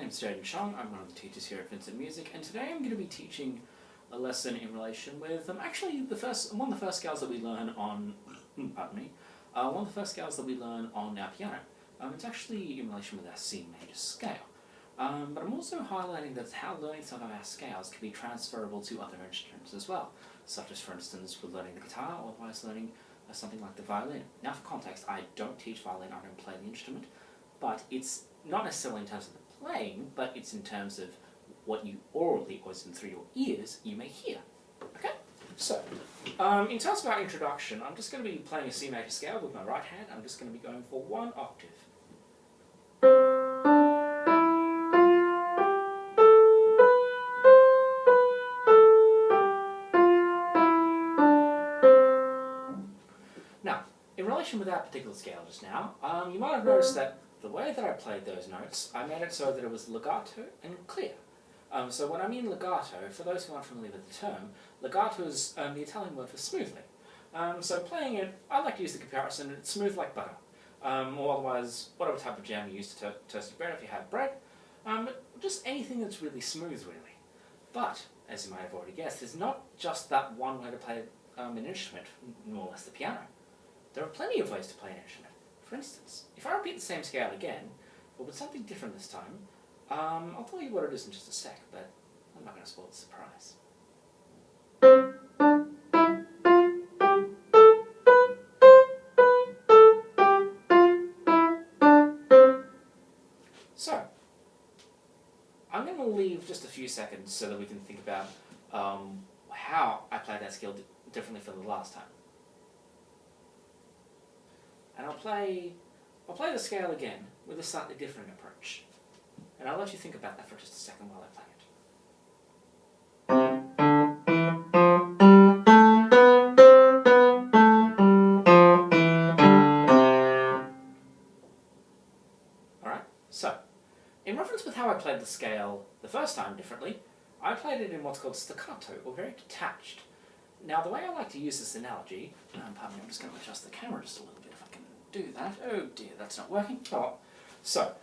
name's Jaden Chung. I'm one of the teachers here at Vincent Music, and today I'm going to be teaching a lesson in relation with actually one of the first scales that we learn on one of the first scales that we learn on our piano. It's actually in relation with our C major scale. But I'm also highlighting that how learning some of our scales can be transferable to other instruments as well, such as, for instance, with learning the guitar or otherwise learning something like the violin. Now, for context, I don't teach violin, I don't play the instrument, but it's not necessarily in terms of the playing, but it's in terms of what you orally, or through your ears, you may hear. Okay? So, in terms of our introduction, I'm just going to be playing a C major scale with my right hand. I'm just going to be going for one octave. Now, in relation with that particular scale just now, you might have noticed that the way that I played those notes, I made it so that it was legato and clear. So when I mean legato, for those who aren't familiar with the term, legato is the Italian word for smoothly. So playing it, I like to use the comparison, it's smooth like butter. Or otherwise, whatever type of jam you use to toast your bread if you have bread. Just anything that's really smooth, really. But, as you might have already guessed, there's not just that one way to play an instrument, more or less the piano. There are plenty of ways to play an instrument. For instance, if I repeat the same scale again, but with something different this time, I'll tell you what it is in just a sec, but I'm not going to spoil the surprise. So, I'm going to leave just a few seconds so that we can think about how I played that scale differently from the last time. And I'll play the scale again with a slightly different approach. And I'll let you think about that for just a second while I play it. Alright, so, in reference with how I played the scale the first time differently, I played it in what's called staccato, or very detached. Now, the way I like to use this analogy, pardon me, I'm just going to adjust the camera just a little bit if I can do that. Oh dear, that's not working. Oh. So,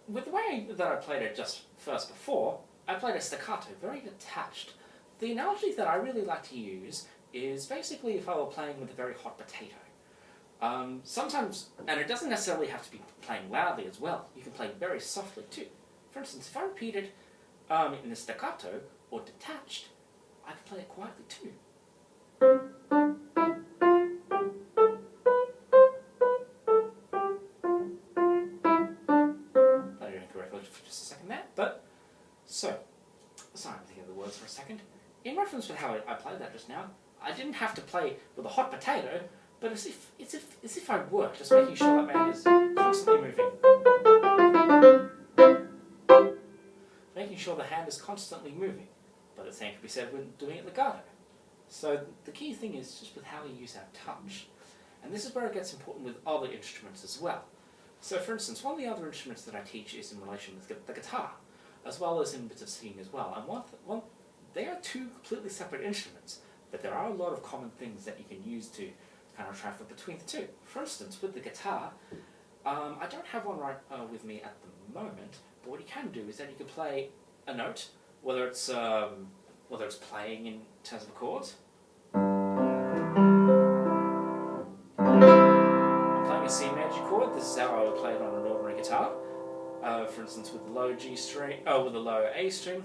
with the way that I played it just first before, I played a staccato, very detached. The analogy that I really like to use is basically if I were playing with a very hot potato. Sometimes, and it doesn't necessarily have to be playing loudly as well, you can play very softly too. For instance, if I repeat it in a staccato or detached, I can play it quietly too. Played it incorrectly for just a second there, but so, sorry, I'm thinking of the words for a second. In reference with how I played that just now, I didn't have to play with a hot potato, but as if I were, just making sure that my hand is constantly moving. Making sure the hand is constantly moving, but the same can be said when doing it legato. So the key thing is just with how we use our touch. And this is where it gets important with other instruments as well. So for instance, one of the other instruments that I teach is in relation with the guitar, as well as in bits of singing as well. And they are two completely separate instruments, but there are a lot of common things that you can use to kind of transfer between the two. For instance, with the guitar, I don't have one right with me at the moment, but what you can do is that you can play a note, whether it's playing in terms of chords. I'm playing a C major chord. This is how I would play it on an ordinary guitar. For instance, with the low G string, with the low A string.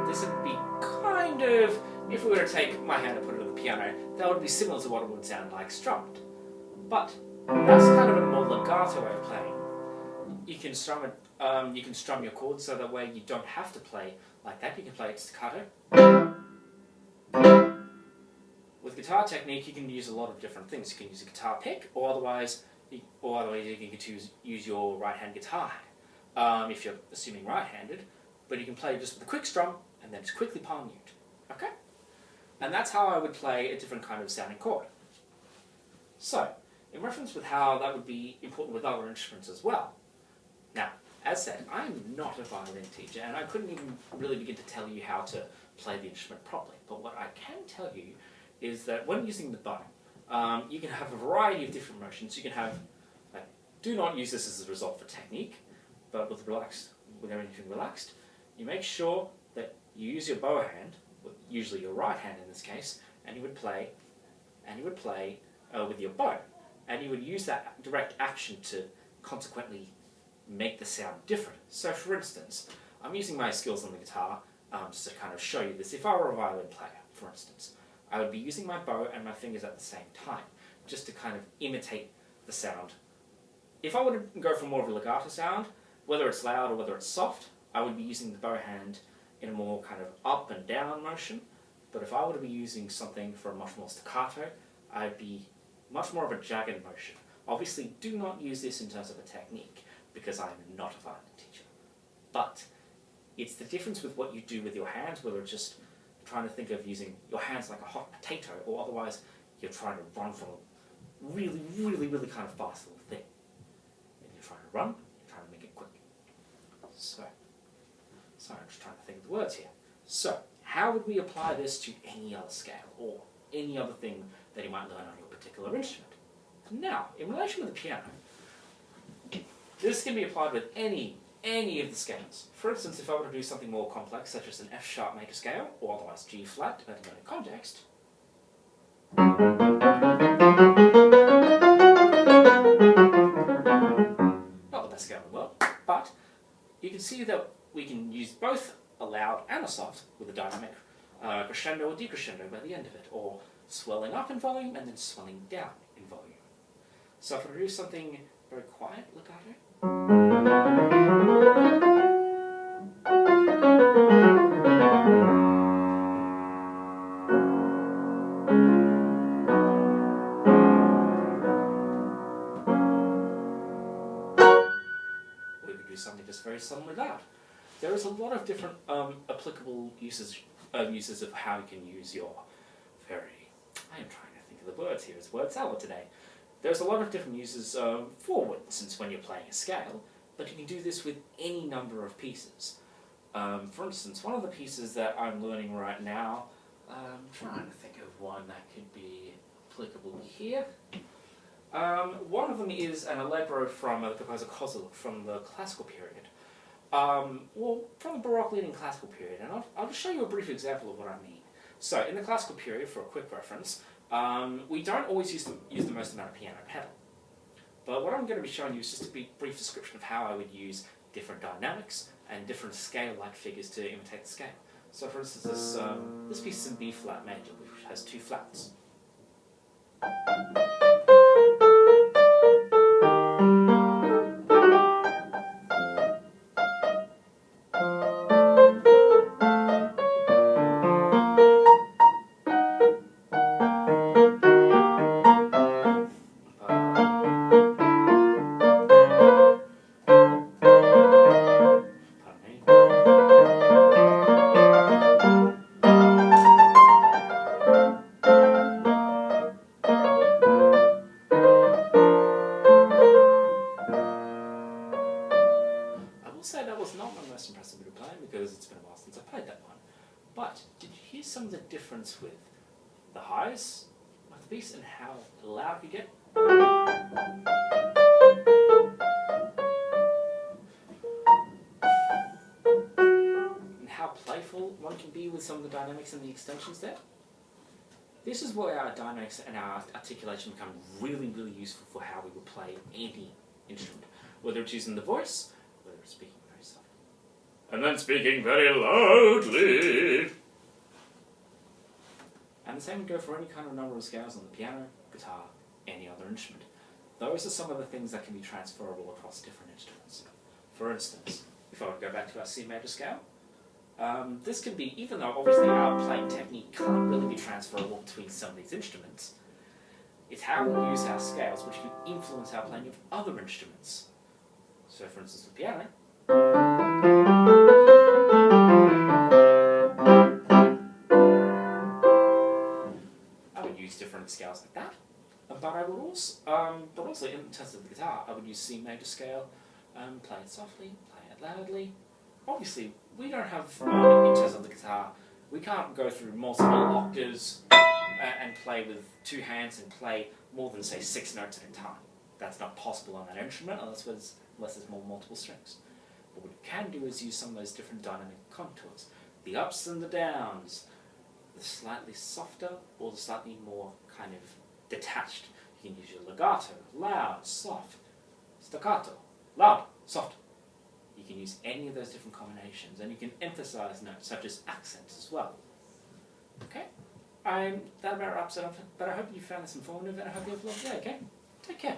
This would be kind of, if we were to take my hand and put it on the piano, that would be similar to what it would sound like strummed. But that's kind of a more legato way of playing. You can strum it. You can strum your chords so that way you don't have to play like that. You can play it staccato. With guitar technique, you can use a lot of different things. You can use a guitar pick, or otherwise you can use your right-hand guitar if you're assuming right-handed. But you can play just with a quick strum and then just quickly palm mute. Okay? And that's how I would play a different kind of sounding chord. So, in reference with how that would be important with other instruments as well. Now, as said, I'm not a violin teacher, and I couldn't even really begin to tell you how to play the instrument properly. But what I can tell you is that when using the bow, you can have a variety of different motions. You can have like do not use this as a result for technique, but with everything relaxed, you make sure that you use your bow hand, usually your right hand in this case, and you would play with your bow, and you would use that direct action to consequently make the sound different. So for instance, I'm using my skills on the guitar just to kind of show you this. If I were a violin player, for instance, I would be using my bow and my fingers at the same time, just to kind of imitate the sound. If I were to go for more of a legato sound, whether it's loud or whether it's soft, I would be using the bow hand in a more kind of up and down motion. But if I were to be using something for a much more staccato, I'd be much more of a jagged motion. Obviously, do not use this in terms of a technique, because I'm not a violin teacher. But it's the difference with what you do with your hands, whether it's just trying to think of using your hands like a hot potato, or otherwise you're trying to run from a really, really, really kind of fast little thing. And you're trying to run, you're trying to make it quick. So, sorry, I'm just trying to think of the words here. So, how would we apply this to any other scale, or any other thing that you might learn on your particular instrument? Now, in relation to the piano, this can be applied with any of the scales. For instance, if I were to do something more complex, such as an F sharp major scale, or otherwise G flat, depending on the context, not the best scale in the world, but you can see that we can use both a loud and a soft with a dynamic crescendo or decrescendo by the end of it, or swelling up in volume and then swelling down in volume. So if I do something very quiet, legato, we could do something just very suddenly loud. There is a lot of different applicable uses of how you can use your I am trying to think of the words here, it's word salad today. There's a lot of different uses for since when you're playing a scale, but you can do this with any number of pieces. For instance, one of the pieces that I'm learning right now, I'm trying to think of one that could be applicable here. One of them is an Allegro from the composer Kozilek from the classical period. Well, from the Baroque leading classical period, and I'll just show you a brief example of what I mean. So, in the classical period, for a quick reference, we don't always use the most amount of piano pedal. But what I'm going to be showing you is just a brief description of how I would use different dynamics and different scale-like figures to imitate the scale. So, for instance, this piece is in B flat major, which has two flats. Say that was not my most impressive bit of playing because it's been a while since I played that one. But did you hear some of the difference with the highs of the piece and how loud you get? And how playful one can be with some of the dynamics and the extensions there? This is where our dynamics and our articulation become really, really useful for how we would play any instrument. Whether it's using the voice, whether it's speaking very softly, and then speaking very loudly. And the same would go for any kind of number of scales on the piano, guitar, any other instrument. Those are some of the things that can be transferable across different instruments. For instance, if I were to go back to our C major scale, this can be, even though obviously our playing technique can't really be transferable between some of these instruments, it's how we use our scales which can influence our playing of other instruments. So for instance with piano, I would use different scales like that, but I would also, in terms of the guitar, I would use C major scale, play it softly, play it loudly. Obviously, we don't have, in terms of the guitar, we can't go through multiple octaves and play with two hands and play more than, say, 6 notes at a time. that's not possible on that instrument unless there's more multiple strings. But what you can do is use some of those different dynamic contours. The ups and the downs, the slightly softer or the slightly more kind of detached. You can use your legato, loud, soft, staccato, loud, soft. You can use any of those different combinations, and you can emphasize notes such as accents as well. Okay? That about wraps it up, but I hope you found this informative, and I hope you have a lovely day, okay? Take care.